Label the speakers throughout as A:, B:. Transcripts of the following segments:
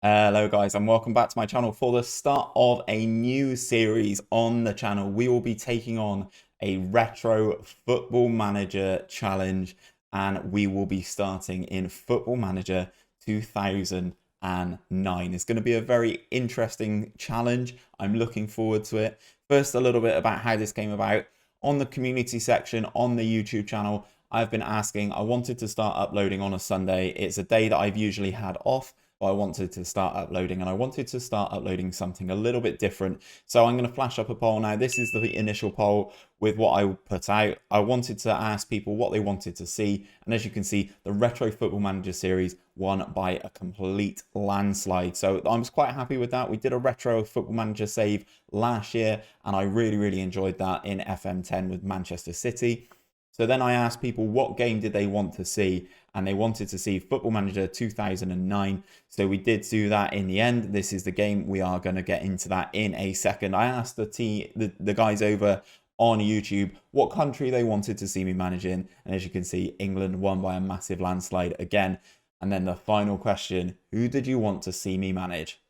A: Hello guys and welcome back to my channel for the start of a new series on the channel. We will be taking on a retro football manager challenge and we will be starting in Football Manager 2009. It's going to be a very interesting challenge. I'm looking forward to it. First, a little bit about how this came about. On the community section on the YouTube channel, I've been asking, I wanted to start uploading on a Sunday. It's a day that I've usually had off, but I wanted to start uploading and I wanted to start uploading something a little bit different. So I'm going to flash up a poll now. This is the initial poll with what I put out. I wanted to ask people what they wanted to see. And as you can see, the Retro Football Manager series won by a complete landslide. So I was quite happy with that. We did a Retro Football Manager save last year and I really enjoyed that in FM10 with Manchester City. So then I asked people what game did they want to see, and they wanted to see Football Manager 2009. So we did do that in the end. This is the game. We are going to get into that in a second. I asked the guys over on YouTube what country they wanted to see me manage in, and as you can see, England won by a massive landslide again. And then the final question, who did you want to see me manage?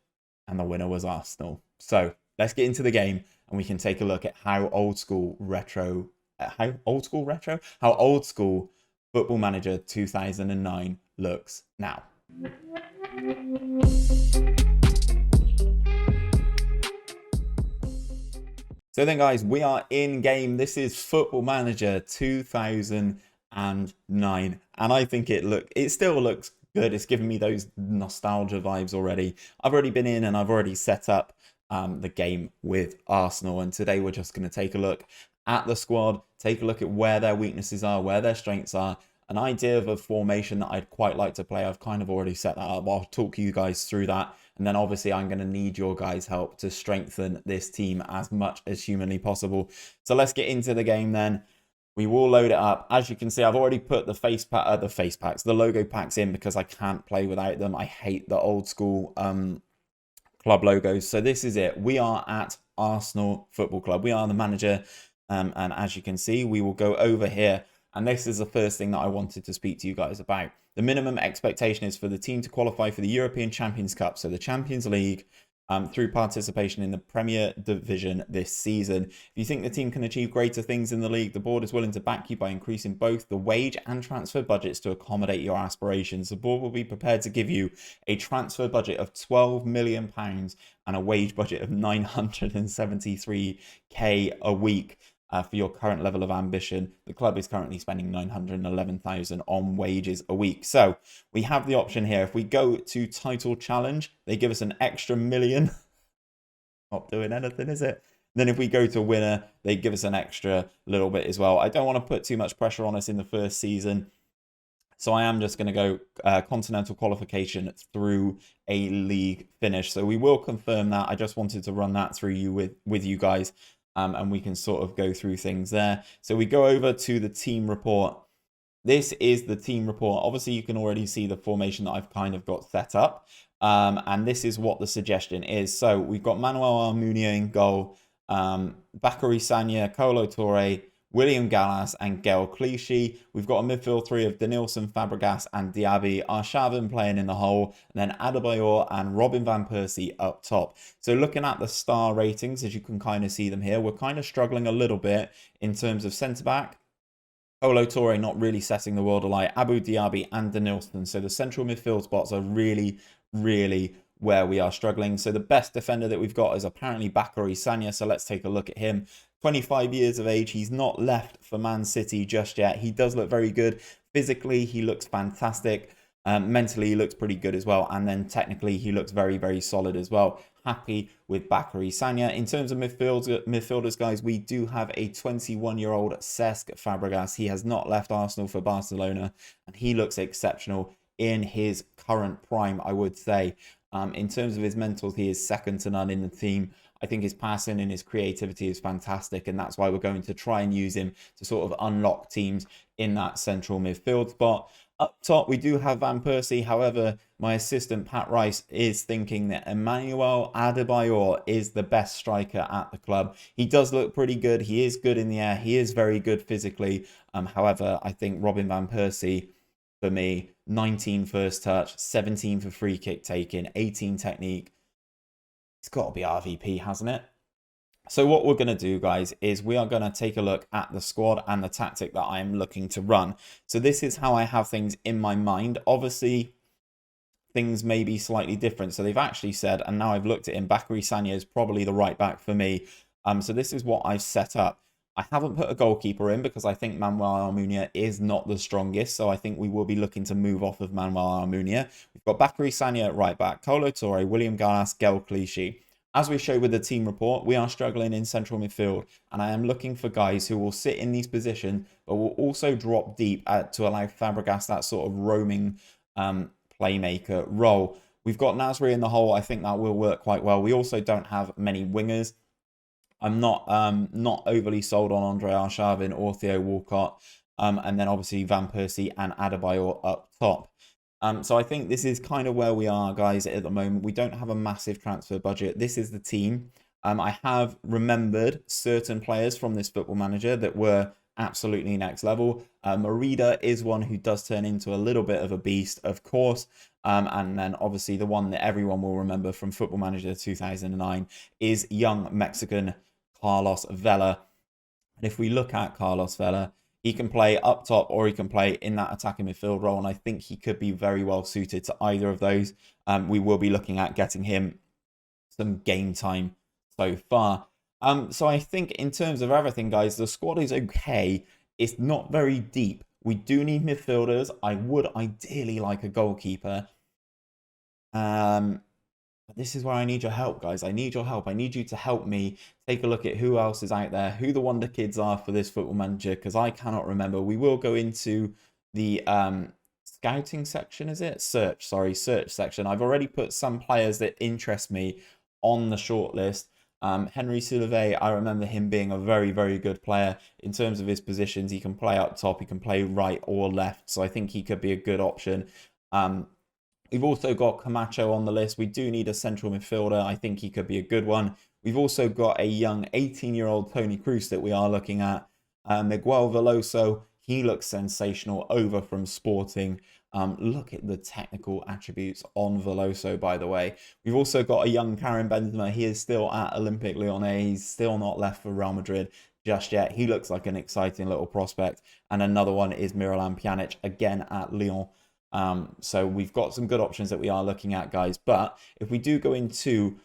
A: And the winner was Arsenal. So let's get into the game and we can take a look at how old school Football Manager 2009 looks now. So then guys, we are in game. This is Football Manager 2009 and I think it still looks good. It's giving me those nostalgia vibes already. I've already been in and I've already set up the game with Arsenal, and today we're just going to take a look at the squad, take a look at where their weaknesses are, where their strengths are, an idea of a formation that I'd quite like to play. I've kind of already set that up. I'll talk you guys through that. And then obviously I'm going to need your guys' help to strengthen this team as much as humanly possible. So let's get into the game then. We will load it up. As you can see, I've already put the logo packs in because I can't play without them. I hate the old school club logos. So this is it. We are at Arsenal Football Club. We are the manager. And as you can see, we will go over here. And this is the first thing that I wanted to speak to you guys about. The minimum expectation is for the team to qualify for the European Champions Cup, so the Champions League, through participation in the Premier Division this season. If you think the team can achieve greater things in the league, the board is willing to back you by increasing both the wage and transfer budgets to accommodate your aspirations. The board will be prepared to give you a transfer budget of £12 million and a wage budget of 973k a week. For your current level of ambition. The club is currently spending 911,000 on wages a week. So we have the option here. If we go to title challenge, they give us an extra million. Not doing anything, is it? Then if we go to winner, they give us an extra little bit as well. I don't want to put too much pressure on us in the first season. So I am just going to go continental qualification through a league finish. So we will confirm that. I just wanted to run that through you with you guys. And we can sort of go through things there. So we go over to the team report. This is the team report. Obviously, you can already see the formation that I've kind of got set up. And this is what the suggestion is. So we've got Manuel Almunia in goal, Bakary Sagna, Kolo Touré, William Gallas and Gael Clichy. We've got a midfield three of Denilson, Fabregas and Diaby. Arshavin playing in the hole, and then Adebayor and Robin van Persie up top. So looking at the star ratings, as you can kind of see them here, we're kind of struggling a little bit in terms of centre-back. Kolo Touré not really setting the world alight. Abu Diaby and Denilson. So the central midfield spots are really where we are struggling. So the best defender that we've got is apparently Bakary Sagna. So let's take a look at him. 25 years of age. He's not left for Man City just yet. He does look very good. Physically, he looks fantastic. Mentally, he looks pretty good as well. And then technically, he looks very solid as well. Happy with Bakary Sagna. In terms of midfielders, guys, we do have a 21-year-old Cesc Fabregas. He has not left Arsenal for Barcelona, and he looks exceptional in his current prime, I would say. In terms of his mentals, he is second to none in the team. I think his passing and his creativity is fantastic, and that's why we're going to try and use him to sort of unlock teams in that central midfield spot. Up top, we do have Van Persie. However, my assistant, Pat Rice, is thinking that Emmanuel Adebayor is the best striker at the club. He does look pretty good. He is good in the air. He is very good physically. However, I think Robin Van Persie for me. 19 first touch, 17 for free kick taking, 18 technique. It's got to be RVP, hasn't it? So what we're going to do, guys, is we are going to take a look at the squad and the tactic that I am looking to run. So this is how I have things in my mind. Obviously, things may be slightly different. So they've actually said, and now I've looked at him, Bakary Sagna is probably the right back for me. So this is what I've set up. I haven't put a goalkeeper in because I think Manuel Almunia is not the strongest. So I think we will be looking to move off of Manuel Almunia. We've got Bakary Sagna at right back, Kolo Touré, William Gallas, Gel Clichy. As we show with the team report, we are struggling in central midfield, and I am looking for guys who will sit in these positions, but will also drop deep to allow Fabregas that sort of roaming playmaker role. We've got Nasri in the hole. I think that will work quite well. We also don't have many wingers. I'm not overly sold on Andre Arshavin or Theo Walcott, and then obviously Van Persie and Adebayor up top. So I think this is kind of where we are, guys, at the moment. We don't have a massive transfer budget. This is the team. I have remembered certain players from this Football Manager that were absolutely next level. Merida is one who does turn into a little bit of a beast, of course. And then obviously the one that everyone will remember from Football Manager 2009 is young Mexican Carlos Vela. And if we look at Carlos Vela, he can play up top or he can play in that attacking midfield role. And I think he could be very well suited to either of those. We will be looking at getting him some game time so far. So I think in terms of everything, guys, the squad is okay. It's not very deep. We do need midfielders. I would ideally like a goalkeeper. But this is where I need your help, guys. I need your help. I need you to help me take a look at who else is out there, who the wonder kids are for this Football Manager, because I cannot remember. We will go into the scouting section, is it? Search section. I've already put some players that interest me on the shortlist. Henry Soulevé, I remember him being a very, very good player in terms of his positions. He can play up top, he can play right or left, so I think he could be a good option. We've also got Camacho on the list. We do need a central midfielder. I think he could be a good one. We've also got a young 18-year-old Tony Kroos that we are looking at. Miguel Veloso, he looks sensational over from Sporting. Look at the technical attributes on Veloso, by the way. We've also got a young Karim Benzema. He is still at Olympique Lyonnais. He's still not left for Real Madrid just yet. He looks like an exciting little prospect. And another one is Miralem Pjanic, again at Lyon. So we've got some good options that we are looking at, guys. But if we do go into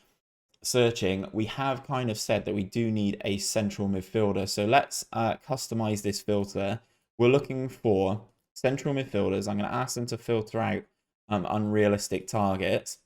A: searching, we have kind of said that we do need a central midfielder. So let's customize this filter. We're looking for central midfielders. I'm going to ask them to filter out unrealistic targets.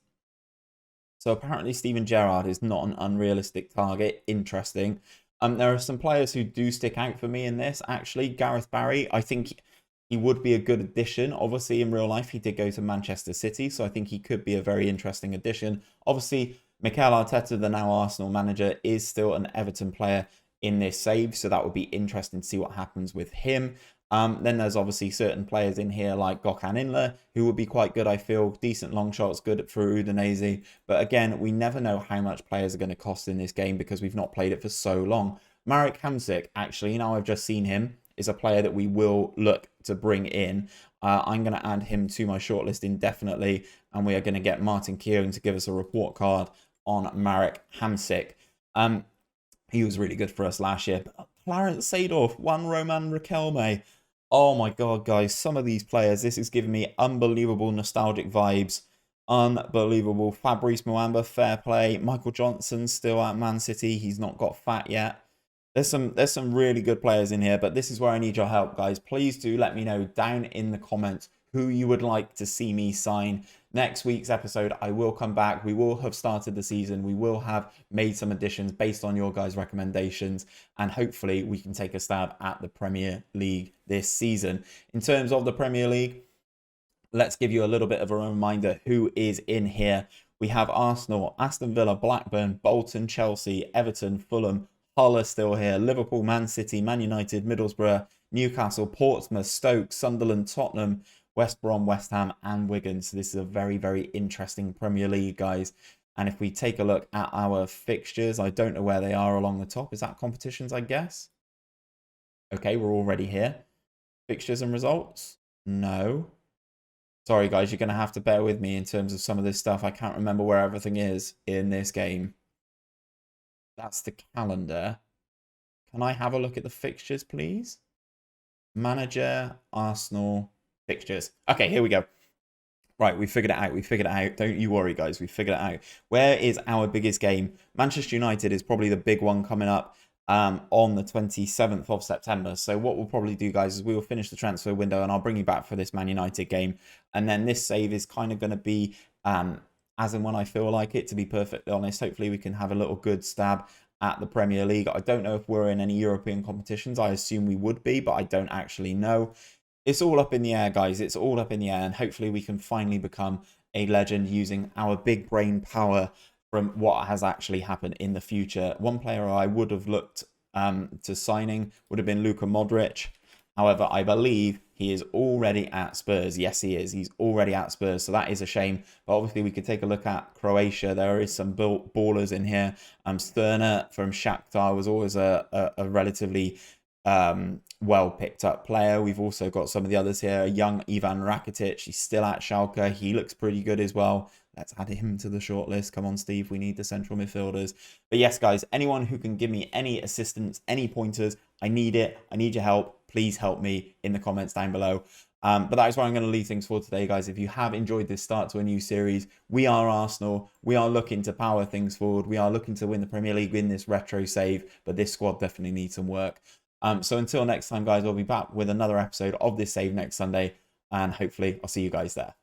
A: So apparently Steven Gerrard is not an unrealistic target. Interesting. There are some players who do stick out for me in this. Actually, Gareth Barry, I think he would be a good addition. Obviously, in real life, he did go to Manchester City, so I think he could be a very interesting addition. Obviously, Mikel Arteta, the now Arsenal manager, is still an Everton player in this save, so that would be interesting to see what happens with him. Then there's obviously certain players in here like Gökhan Inler, who would be quite good, I feel. Decent long shots, good for Udinese. But again, we never know how much players are going to cost in this game because we've not played it for so long. Marek Hamsik, actually, now I've just seen him, is a player that we will look to bring in. I'm going to add him to my shortlist indefinitely, and we are going to get Martin Keown to give us a report card on Marek Hamsik. He was really good for us last year. But Clarence Seedorf, Juan Roman Riquelme. Oh my God, guys, some of these players, this is giving me unbelievable nostalgic vibes. Unbelievable. Fabrice Muamba, fair play. Michael Johnson still at Man City. He's not got fat yet. There's some really good players in here, but this is where I need your help, guys. Please do let me know down in the comments who you would like to see me sign. Next week's episode, I will come back. We will have started the season. We will have made some additions based on your guys' recommendations, and hopefully we can take a stab at the Premier League this season. In terms of the Premier League, let's give you a little bit of a reminder who is in here. We have Arsenal, Aston Villa, Blackburn, Bolton, Chelsea, Everton, Fulham, Hull are still here. Liverpool, Man City, Man United, Middlesbrough, Newcastle, Portsmouth, Stoke, Sunderland, Tottenham, West Brom, West Ham, and Wigan. So this is a very, very interesting Premier League, guys. And if we take a look at our fixtures, I don't know where they are along the top. Is that competitions, I guess? Okay, we're already here. Fixtures and results? No. Sorry, guys, you're going to have to bear with me in terms of some of this stuff. I can't remember where everything is in this game. That's the calendar. Can I have a look at the fixtures, please? Manager, Arsenal, fixtures. Okay, here we go. Right, we figured it out. We figured it out. Don't you worry, guys. We figured it out. Where is our biggest game? Manchester United is probably the big one coming up on the 27th of September. So what we'll probably do, guys, is we will finish the transfer window and I'll bring you back for this Man United game. And then this save is kind of going to be as and when I feel like it, to be perfectly honest. Hopefully we can have a little good stab at the Premier League. I don't know if we're in any European competitions. I assume we would be, but I don't actually know. It's all up in the air, guys. It's all up in the air, and hopefully we can finally become a legend using our big brain power from what has actually happened in the future. One player I would have looked to signing would have been Luka Modric. However, I believe he is already at Spurs. Yes, he is. He's already at Spurs, so that is a shame. But obviously, we could take a look at Croatia. There is some ballers in here. Sterner from Shakhtar was always a relatively well picked up player. We've also got some of the others here. Young Ivan Rakitic. He's still at Schalke. He looks pretty good as well. Let's add him to the shortlist. Come on, Steve. We need the central midfielders. But yes, guys, anyone who can give me any assistance, any pointers, I need it. I need your help. Please help me in the comments down below. But that is where I'm going to leave things for today, guys. If you have enjoyed this start to a new series, we are Arsenal. We are looking to power things forward. We are looking to win the Premier League in this retro save. But this squad definitely needs some work. So until next time, guys, I'll be back with another episode of this save next Sunday. And hopefully I'll see you guys there.